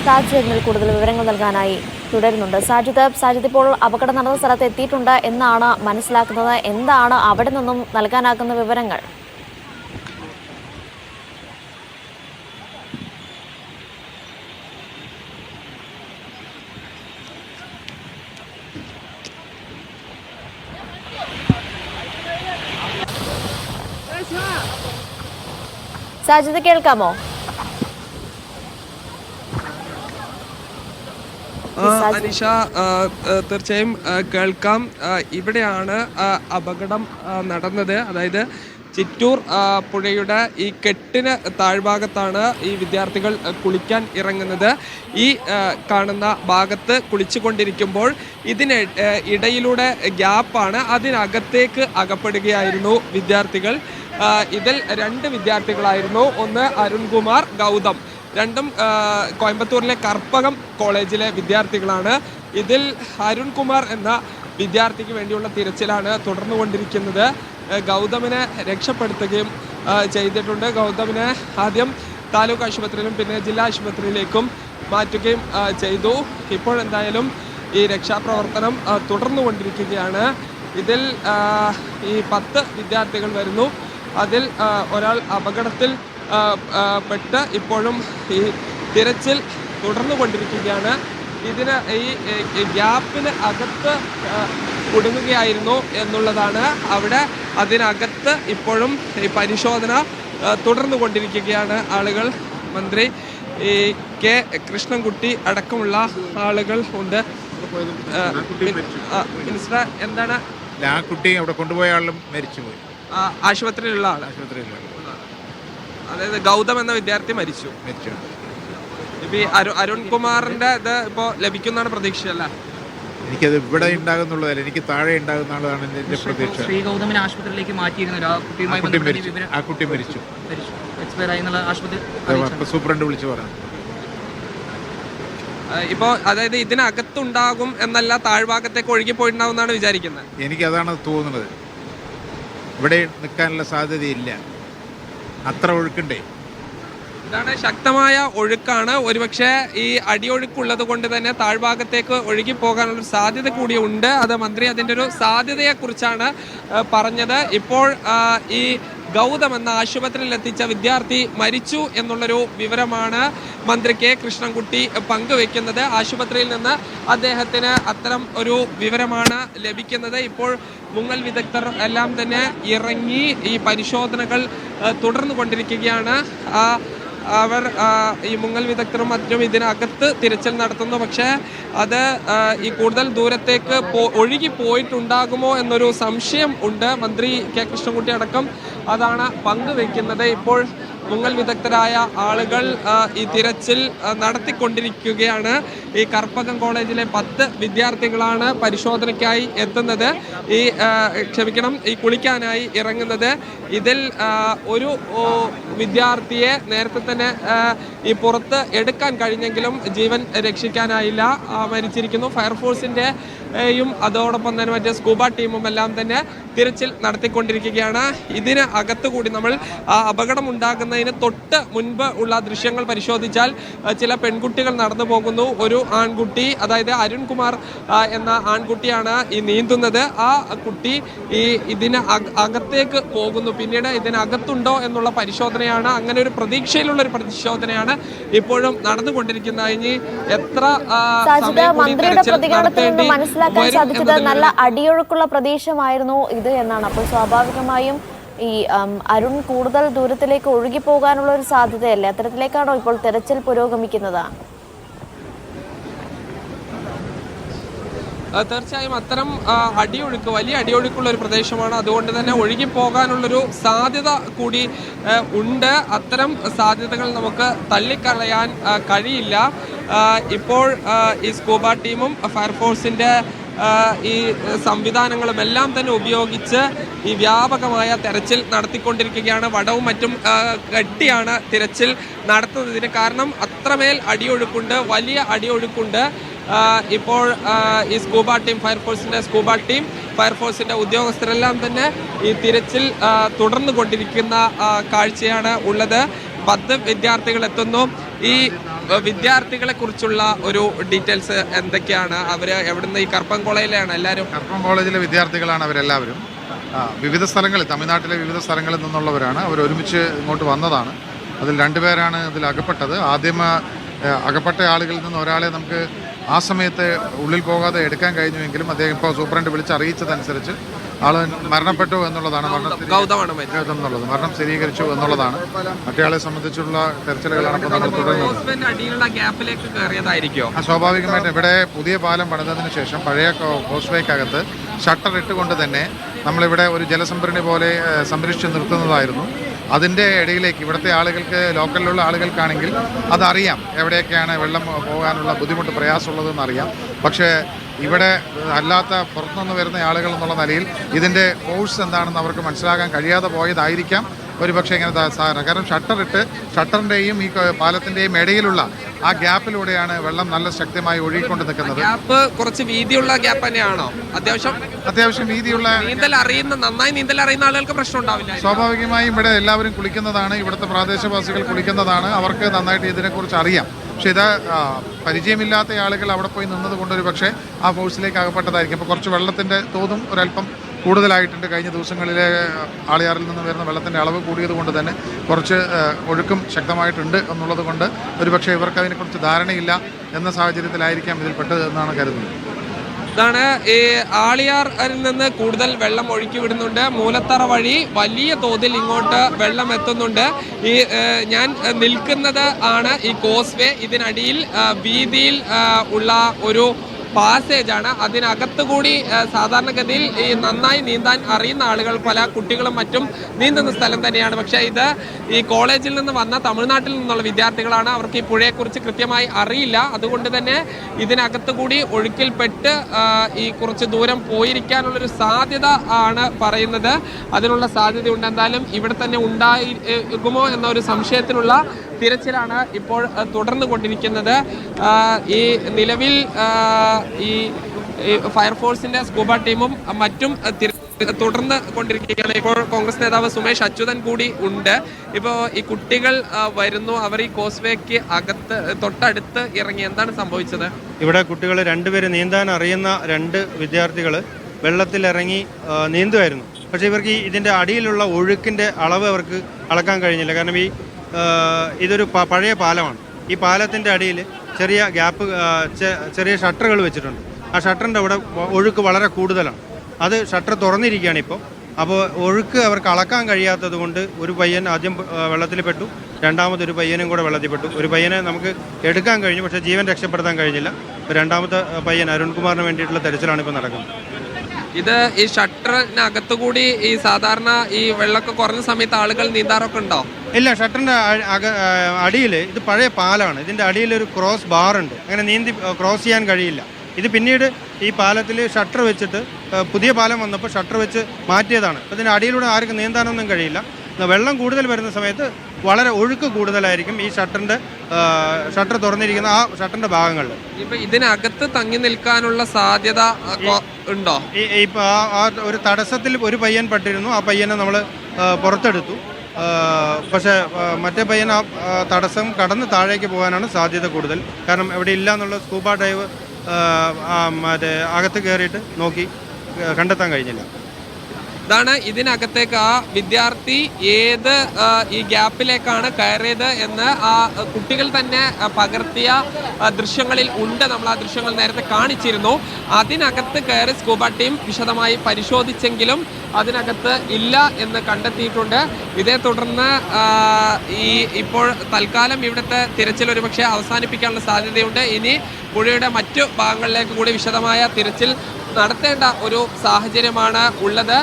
സാജിദ് കൂടുതൽ വിവരങ്ങൾ നൽകാനായി തുടരുന്നുണ്ട്. സാജിദ് ഇപ്പോൾ അപകടം നടന്ന സ്ഥലത്ത് എത്തിയിട്ടുണ്ട് എന്നാണ് മനസ്സിലാക്കുന്നത്. എന്താണ് അവിടെ നിന്നും നൽകാനാകുന്ന വിവരങ്ങൾ? സാജിദ് കേൾക്കാമോ? അനിഷ, തീർച്ചയായും കേൾക്കാം. ഇവിടെയാണ് അപകടം നടന്നത്. അതായത് ചിറ്റൂർ പുഴയുടെ ഈ കെട്ടിന് താഴ്ഭാഗത്താണ് ഈ വിദ്യാർത്ഥികൾ കുളിക്കാൻ ഇറങ്ങുന്നത്. ഈ കാണുന്ന ഭാഗത്ത് കുളിച്ചുകൊണ്ടിരിക്കുമ്പോൾ ഇതിന് ഇടയിലൂടെ ഗ്യാപ്പാണ്. അതിനകത്തേക്ക് അകപ്പെടുകയായിരുന്നു വിദ്യാർത്ഥികൾ. ഇതിൽ 2 വിദ്യാർത്ഥികളായിരുന്നു. ഒന്ന് അരുൺകുമാർ, ഗൗതം. രണ്ടും കോയമ്പത്തൂരിലെ കർപ്പകം കോളേജിലെ വിദ്യാർത്ഥികളാണ്. ഇതിൽ അരുൺകുമാർ എന്ന വിദ്യാർത്ഥിക്ക് വേണ്ടിയുള്ള തിരച്ചിലാണ് തുടർന്നുകൊണ്ടിരിക്കുന്നത്. ഗൗതമിനെ രക്ഷപ്പെടുത്തുകയും ചെയ്തിട്ടുണ്ട്. ഗൗതമിനെ ആദ്യം താലൂക്ക് ആശുപത്രിയിലും പിന്നെ ജില്ലാ ആശുപത്രിയിലേക്കും മാറ്റുകയും ചെയ്തു. ഇപ്പോഴെന്തായാലും ഈ രക്ഷാപ്രവർത്തനം തുടർന്നുകൊണ്ടിരിക്കുകയാണ്. ഇതിൽ ഈ 10 വിദ്യാർത്ഥികൾ വരുന്നു. അതിൽ ഒരാൾ അപകടത്തിൽ പെട്ട് ഇപ്പോഴും ഈ തിരച്ചിൽ തുടർന്നുകൊണ്ടിരിക്കുകയാണ്. ഇതിന് ഈ ഗ്യാപ്പിന് അകത്ത് കുടുങ്ങുകയായിരുന്നു എന്നുള്ളതാണ്. അവിടെ അതിനകത്ത് ഇപ്പോഴും ഈ പരിശോധന തുടർന്നുകൊണ്ടിരിക്കുകയാണ് ആളുകൾ. മന്ത്രി കെ കൃഷ്ണൻകുട്ടി അടക്കമുള്ള ആളുകൾ ഉണ്ട്. മിനിസ്റ്റർ, എന്താണ് ആ കുട്ടി അവിടെ കൊണ്ടുപോയ ആളും മരിച്ചുപോയി? ആശുപത്രിയിലുള്ള ആൾ, അതായത് ഗൗതം എന്ന വിദ്യാർത്ഥി മരിച്ചു. ഇപ്പൊ ഈ അരുൺകുമാറിന്റെ ഇത് ഇപ്പോ ലഭിക്കുന്നതാണ് പ്രതീക്ഷ അല്ലേ? എനിക്കത് ഇവിടെ ഉണ്ടാകുന്നുള്ളതല്ല, എനിക്ക് താഴെ ഉണ്ടാകുന്നതാണ് എന്റെ പ്രതീക്ഷ. ശ്രീ ഗൗതമിനെ ആശുപത്രിയിലേക്ക് മാറ്റിയിരുന്നു. ആ കുട്ടി മരിച്ചു. സൂപ്രണ്ട് വിളിച്ചു പറഞ്ഞു. ഇപ്പോ അതായത് ഇതിനകത്തുണ്ടാകും എന്നല്ല, താഴ്ഭാഗത്തേക്ക് ഒഴുകി പോയിട്ടുണ്ടാവും എന്നാണ് വിചാരിക്കുന്നത്. എനിക്കതാണ് തോന്നുന്നത്. ഇവിടെ നിൽക്കാനുള്ള സാധ്യതയില്ല, അത്ര ഒഴുക്കുണ്ടേ. ഇതാണ് ശക്തമായ ഒഴുക്കാണ്. ഒരുപക്ഷെ ഈ അടിയൊഴുക്കുള്ളത് കൊണ്ട് തന്നെ താഴ്ഭാഗത്തേക്ക് ഒഴുകി പോകാനുള്ള സാധ്യത കൂടി ഉണ്ട്. അത് മന്ത്രി അതിൻ്റെ ഒരു സാധ്യതയെക്കുറിച്ചാണ് പറഞ്ഞത്. ഇപ്പോൾ ഈ ഗൗതം എന്ന ആശുപത്രിയിൽ എത്തിച്ച വിദ്യാർത്ഥി മരിച്ചു എന്നുള്ളൊരു വിവരമാണ് മന്ത്രി കെ കൃഷ്ണൻകുട്ടി പങ്കുവെക്കുന്നത്. ആശുപത്രിയിൽ നിന്ന് അദ്ദേഹത്തിന് അത്തരം ഒരു വിവരമാണ് ലഭിക്കുന്നത്. ഇപ്പോൾ മുങ്ങൽ വിദഗ്ധർ എല്ലാം തന്നെ ഇറങ്ങി ഈ പരിശോധനകൾ തുടർന്നുകൊണ്ടിരിക്കുകയാണ്. അവർ ഈ മുങ്ങൽ വിദഗ്ധരും മറ്റും ഇതിനകത്ത് തിരച്ചിൽ നടത്തുന്നു. പക്ഷേ അത് ഈ കൂടുതൽ ദൂരത്തേക്ക് ഒഴുകി പോയിട്ടുണ്ടാകുമോ എന്നൊരു സംശയം ഉണ്ട്. മന്ത്രി കെ കൃഷ്ണൻകുട്ടി അടക്കം അതാണ് പങ്കുവെക്കുന്നത്. ഇപ്പോൾ മുങ്ങൽ വിദഗ്ധരായ ആളുകൾ ഈ തിരച്ചിൽ നടത്തിക്കൊണ്ടിരിക്കുകയാണ്. ഈ കർപ്പകം കോളേജിലെ 10 വിദ്യാർത്ഥികളാണ് പരിശോധനയ്ക്കായി എത്തുന്നത്, ഈ കുളിക്കാനായി ഇറങ്ങുന്നത്. ഇതിൽ ഒരു വിദ്യാർത്ഥിയെ നേരത്തെ തന്നെ ഈ പുറത്ത് എടുക്കാൻ കഴിഞ്ഞെങ്കിലും ജീവൻ രക്ഷിക്കാനായില്ല, മരിച്ചിരിക്കുന്നു. ഫയർഫോഴ്സിൻ്റെയും അതോടൊപ്പം തന്നെ മറ്റേ സ്കൂബ ടീമും എല്ലാം തന്നെ തിരച്ചിൽ നടത്തിക്കൊണ്ടിരിക്കുകയാണ്. ഇതിന് അകത്തുകൂടി നമ്മൾ അപകടം ഉണ്ടാകുന്നതിന് തൊട്ട് മുൻപ് ഉള്ള ദൃശ്യങ്ങൾ പരിശോധിച്ചാൽ ചില പെൺകുട്ടികൾ നടന്നു പോകുന്നു. ഒരു ആൺകുട്ടി, അതായത് അരുൺകുമാർ എന്ന ആൺകുട്ടിയാണ് ഈ നീന്തുന്നത്. ആ കുട്ടി ഇതിന് അകത്തേക്ക് പോകുന്നു. പിന്നീട് ഇതിനകത്തുണ്ടോ എന്നുള്ള പരിശോധനയാണ്, അങ്ങനെ ഒരു പ്രതീക്ഷയിലുള്ള ഒരു പരിശോധനയാണ് ഇപ്പോഴും നടന്നുകൊണ്ടിരിക്കുന്നത്. ഇനി എത്ര മനസ്സിലാക്കാൻ സാധിച്ചത് നല്ല അടിയൊഴുക്കുള്ള പ്രദേശമായിരുന്നു ഇത് എന്നാണ്. അപ്പോൾ സ്വാഭാവികമായും ഈ അരുൺ കൂടുതൽ ദൂരത്തിലേക്ക് ഒഴുകി പോകാനുള്ള ഒരു സാധ്യതയല്ലേ? അത്തരത്തിലേക്കാണോ ഇപ്പോൾ തെരച്ചിൽ പുരോഗമിക്കുന്നത്? തീർച്ചയായും അത്തരം അടിയൊഴുക്ക്, വലിയ അടിയൊഴുക്കുള്ള ഒരു പ്രദേശമാണ്. അതുകൊണ്ട് തന്നെ ഒഴുകി പോകാനുള്ളൊരു സാധ്യത കൂടി ഉണ്ട്. അത്തരം സാധ്യതകൾ നമുക്ക് തള്ളിക്കളയാൻ കഴിയില്ല. ഇപ്പോൾ ഈ സ്കൂബ ടീമും ഫയർഫോഴ്സിൻ്റെ ഈ സംവിധാനങ്ങളും എല്ലാം തന്നെ ഉപയോഗിച്ച് ഈ വ്യാപകമായ തെരച്ചിൽ നടത്തിക്കൊണ്ടിരിക്കുകയാണ്. വടവും മറ്റും കെട്ടിയാണ് തിരച്ചിൽ നടത്തുന്നതിന് കാരണം അത്രമേൽ അടിയൊഴുക്കുണ്ട്, വലിയ അടിയൊഴുക്കുണ്ട്. ഇപ്പോൾ ഈ സ്കൂബ ടീം, ഫയർഫോഴ്സിൻ്റെ ഉദ്യോഗസ്ഥരെല്ലാം തന്നെ ഈ തിരച്ചിൽ തുടർന്നു കൊണ്ടിരിക്കുന്ന കാഴ്ചയാണ് ഉള്ളത്. 10 വിദ്യാർത്ഥികൾ എത്തുന്നു. ഈ വിദ്യാർത്ഥികളെ കുറിച്ചുള്ള ഒരു ഡീറ്റെയിൽസ് എന്തൊക്കെയാണ്? അവര് എവിടുന്ന്? ഈ കർപ്പം കോളേജിലാണ് എല്ലാവരും? കർപ്പം കോളേജിലെ വിദ്യാർത്ഥികളാണ് അവരെല്ലാവരും. വിവിധ സ്ഥലങ്ങളിൽ, തമിഴ്നാട്ടിലെ വിവിധ സ്ഥലങ്ങളിൽ നിന്നുള്ളവരാണ്. അവർ ഒരുമിച്ച് ഇങ്ങോട്ട് വന്നതാണ്. അതിൽ 2 പേരാണ് ഇതിൽ അകപ്പെട്ടത്. ആദ്യം അകപ്പെട്ട ആളുകളിൽ നിന്ന് ഒരാളെ നമുക്ക് ആ സമയത്ത് ഉള്ളിൽ പോകാതെ എടുക്കാൻ കഴിഞ്ഞുവെങ്കിലും അദ്ദേഹം ഇപ്പോൾ സൂപ്രണ്ട് വിളിച്ച് അറിയിച്ചതനുസരിച്ച് ആൾ മരണപ്പെട്ടു എന്നുള്ളതാണ്. മരണം സ്ഥിരീകരിച്ചു എന്നുള്ളതാണ്. മറ്റേയാളെ സംബന്ധിച്ചുള്ള തെരച്ചിലുകളാണ് ഇപ്പോൾ നമ്മൾ തുടരുന്നത്. സ്വാഭാവികമായിട്ടും ഇവിടെ പുതിയ പാലം പണിതതിനു ശേഷം പഴയ കോസ്വേക്കകത്ത് ഷട്ടർ ഇട്ടുകൊണ്ട് തന്നെ നമ്മളിവിടെ ഒരു ജലസംഭരണി പോലെ സംരക്ഷിച്ച് നിർത്തുന്നതായിരുന്നു. അതിൻ്റെ ഇടയിലേക്ക് ഇവിടുത്തെ ആളുകൾക്ക്, ലോക്കലിലുള്ള ആളുകൾക്കാണെങ്കിൽ അതറിയാം എവിടെയൊക്കെയാണ് വെള്ളം പോകാനുള്ള ബുദ്ധിമുട്ട്, പ്രയാസമുള്ളതെന്ന് അറിയാം. പക്ഷേ ഇവിടെ അല്ലാത്ത പുറത്തുനിന്ന് വരുന്ന ആളുകൾ എന്നുള്ള നിലയിൽ ഇതിൻ്റെ ഫോഴ്സ് എന്താണെന്ന് അവർക്ക് മനസ്സിലാക്കാൻ കഴിയാതെ പോയതായിരിക്കാം ഒരുപക്ഷെ ഇങ്ങനെ കാരണം ഷട്ടറിൻ്റെയും ഈ പാലത്തിൻ്റെയും ഇടയിലുള്ള ആ ഗ്യാപ്പിലൂടെയാണ് വെള്ളം നല്ല ശക്തമായി ഒഴുകിക്കൊണ്ട് നിൽക്കുന്നത്. ഗ്യാപ്പ് കുറച്ച് വീതിയുള്ള ഗ്യാപ്പ് തന്നെയാണോ? അത്യാവശ്യം വീതിയുള്ള, നന്നായി നീന്തൽ അറിയുന്ന ആളുകൾക്ക് പ്രശ്നം ഉണ്ടാവില്ല. സ്വാഭാവികമായും ഇവിടെ എല്ലാവരും കുളിക്കുന്നതാണ്, ഇവിടുത്തെ പ്രാദേശവാസികൾ കുളിക്കുന്നതാണ്, അവർക്ക് നന്നായിട്ട് ഇതിനെക്കുറിച്ച് അറിയാം. പക്ഷേ ഇത് പരിചയമില്ലാത്ത ആളുകൾ അവിടെ പോയി നിന്നത് കൊണ്ടൊരു പക്ഷേ ആ ഫോഴ്സിലേക്ക് അകപ്പെട്ടതായിരിക്കും. ഇപ്പോൾ കുറച്ച് വെള്ളത്തിൻ്റെ തോതും ഒരല്പം കൂടുതലായിട്ടുണ്ട്. കഴിഞ്ഞ ദിവസങ്ങളിലെ ആളിയാറിൽ നിന്ന് വരുന്ന വെള്ളത്തിൻ്റെ അളവ് കൂടിയത് കൊണ്ട് തന്നെ കുറച്ച് ഒഴുക്കും ശക്തമായിട്ടുണ്ട് എന്നുള്ളത് കൊണ്ട് ഒരുപക്ഷെ ഇവർക്ക് അതിനെക്കുറിച്ച് ധാരണയില്ല എന്ന സാഹചര്യത്തിലായിരിക്കാം ഇതിൽ പെട്ടത് എന്നാണ് കരുതുന്നത്. ഇതാണ് ഈ ആളിയാറിൽ നിന്ന് കൂടുതൽ വെള്ളം ഒഴുക്കി വിടുന്നുണ്ട്. മൂലത്തറ വഴി വലിയ തോതിൽ ഇങ്ങോട്ട് വെള്ളം എത്തുന്നുണ്ട്. ഈ ഞാൻ നിൽക്കുന്നത് ആണ് ഈ കോസ്വേ. ഇതിനടിയിൽ വീതിയിൽ ഉള്ള ഒരു പാസേജാണ്. അതിനകത്ത് കൂടി സാധാരണഗതിയിൽ ഈ നന്നായി നീന്താൻ അറിയുന്ന ആളുകൾ, പല കുട്ടികളും മറ്റും നീന്തുന്ന സ്ഥലം തന്നെയാണ്. പക്ഷേ ഇത് ഈ കോളേജിൽ നിന്ന് വന്ന തമിഴ്നാട്ടിൽ നിന്നുള്ള വിദ്യാർത്ഥികളാണ്. അവർക്ക് ഈ പുഴയെക്കുറിച്ച് കൃത്യമായി അറിയില്ല. അതുകൊണ്ട് തന്നെ ഇതിനകത്ത് കൂടി ഒഴുക്കിൽപ്പെട്ട് ഈ കുറച്ച് ദൂരം പോയിരിക്കാനുള്ളൊരു സാധ്യത ആണ് പറയുന്നത്. അതിനുള്ള സാധ്യതയുണ്ട്. എന്തായാലും ഇവിടെ തന്നെ ഉണ്ടാകുമോ എന്നൊരു സംശയത്തിലുള്ള തിരച്ചിലാണ് ഇപ്പോൾ തുടർന്നു കൊണ്ടിരിക്കുന്നത്. ഈ നിലവിൽ ഈ ഫയർഫോഴ്സിന്റെ സ്കൂബ ടീമും മറ്റും തുടർന്ന് കൊണ്ടിരിക്കുകയാണ്. ഇപ്പോൾ കോൺഗ്രസ് നേതാവ് സുമേഷ് അച്യുതൻ കൂടി ഉണ്ട്. ഇപ്പോൾ ഈ കുട്ടികൾ വരുന്നു, അവർ ഈ കോസ്വേക്ക് തൊട്ടടുത്ത് ഇറങ്ങി. എന്താണ് സംഭവിച്ചത്? ഇവിടെ കുട്ടികൾ 2 പേര്, നീന്താൻ അറിയുന്ന 2 വിദ്യാർത്ഥികൾ വെള്ളത്തിലിറങ്ങി നീന്തുമായിരുന്നു. പക്ഷേ ഇവർക്ക് ഇതിൻ്റെ അടിയിലുള്ള ഒഴുക്കിൻ്റെ അളവ് അവർക്ക് അളക്കാൻ കഴിഞ്ഞില്ല. കാരണം ഇതൊരു പഴയ പാലമാണ്. ഈ പാലത്തിൻ്റെ അടിയിൽ ചെറിയ ഗ്യാപ്പ്, ചെറിയ ഷട്ടറുകൾ വെച്ചിട്ടുണ്ട്. ആ ഷട്ടറിൻ്റെ അവിടെ ഒഴുക്ക് വളരെ കൂടുതലാണ്. അത് ഷട്ടർ തുറന്നിരിക്കുകയാണ് ഇപ്പോൾ. അപ്പോൾ ഒഴുക്ക് അവർക്ക് അളക്കാൻ കഴിയാത്തത് കൊണ്ട് ഒരു പയ്യൻ ആദ്യം വെള്ളത്തിൽ പെട്ടു, രണ്ടാമതൊരു പയ്യനും കൂടെ വെള്ളത്തിൽ പെട്ടു. ഒരു പയ്യനെ നമുക്ക് എടുക്കാൻ കഴിഞ്ഞു, പക്ഷേ ജീവൻ രക്ഷപ്പെടുത്താൻ കഴിഞ്ഞില്ല. രണ്ടാമത്തെ പയ്യൻ അരുൺകുമാറിന് വേണ്ടിയിട്ടുള്ള തെരച്ചിലാണ് ഇപ്പോൾ നടക്കുന്നത്. ഇത് ഈ ഷട്ടറിനകത്തുകൂടി ഈ സാധാരണ ഈ വെള്ളമൊക്കെ കുറഞ്ഞ സമയത്ത് ആളുകൾ നീന്താറൊക്കെ ഉണ്ടോ? ഇല്ല, ഷട്ടറിൻ്റെ അടിയിൽ, ഇത് പഴയ പാലമാണ്, ഇതിൻ്റെ അടിയിലൊരു ക്രോസ് ബാറുണ്ട്. അങ്ങനെ നീന്തി ക്രോസ് ചെയ്യാൻ കഴിയില്ല. ഇത് പിന്നീട് ഈ പാലത്തിൽ ഷട്ടർ വെച്ചിട്ട്, പുതിയ പാലം വന്നപ്പോൾ ഷട്ടർ വെച്ച് മാറ്റിയതാണ്. അപ്പോൾ ഇതിൻ്റെ അടിയിലൂടെ ആർക്കും നീന്താനൊന്നും കഴിയില്ല. വെള്ളം കൂടുതൽ വരുന്ന സമയത്ത് വളരെ ഒഴുക്ക് കൂടുതലായിരിക്കും ഈ ഷട്ടർ തുറന്നിരിക്കുന്ന ആ ഷട്ടറിൻ്റെ ഭാഗങ്ങളിൽ. ഇപ്പം ഇതിനകത്ത് തങ്ങി നിൽക്കാനുള്ള സാധ്യത ഉണ്ടോ? ഇപ്പം ആ ഒരു തടസ്സത്തിൽ ഒരു പയ്യൻ പെട്ടിരുന്നു. ആ പയ്യനെ നമ്മൾ പുറത്തെടുത്തു. പക്ഷേ മറ്റേ പയ്യൻ ആ തടസ്സം കടന്ന് താഴേക്ക് പോകാനാണ് സാധ്യത കൂടുതൽ. കാരണം ഇവിടെ ഇല്ല എന്നുള്ള സ്കൂബ ഡൈവ് മറ്റേ അകത്ത് കയറിയിട്ട് നോക്കി കണ്ടെത്താൻ കഴിഞ്ഞില്ല. ഇതാണ് ഇതിനകത്തേക്ക് ആ വിദ്യാർത്ഥി ഏത് ഈ ഗ്യാപ്പിലേക്കാണ് കയറിയത് എന്ന് ആ കുട്ടികൾ തന്നെ പകർത്തിയ ദൃശ്യങ്ങളിൽ ഉണ്ട്. നമ്മൾ ആ ദൃശ്യങ്ങൾ നേരത്തെ കാണിച്ചിരുന്നു. അതിനകത്ത് കയറി സ്കൂബ ടീം വിശദമായി പരിശോധിച്ചെങ്കിലും അതിനകത്ത് ഇല്ല എന്ന് കണ്ടെത്തിയിട്ടുണ്ട്. ഇതേ തുടർന്ന് ഇപ്പോൾ തൽക്കാലം ഇവിടുത്തെ തിരച്ചിൽ ഒരുപക്ഷെ അവസാനിപ്പിക്കാനുള്ള സാധ്യതയുണ്ട്. ഇനി പുഴയുടെ മറ്റു ഭാഗങ്ങളിലേക്ക് കൂടി വിശദമായ തിരച്ചിൽ നടത്തേണ്ട ഒരു സാഹചര്യമാണ് ഉള്ളത്.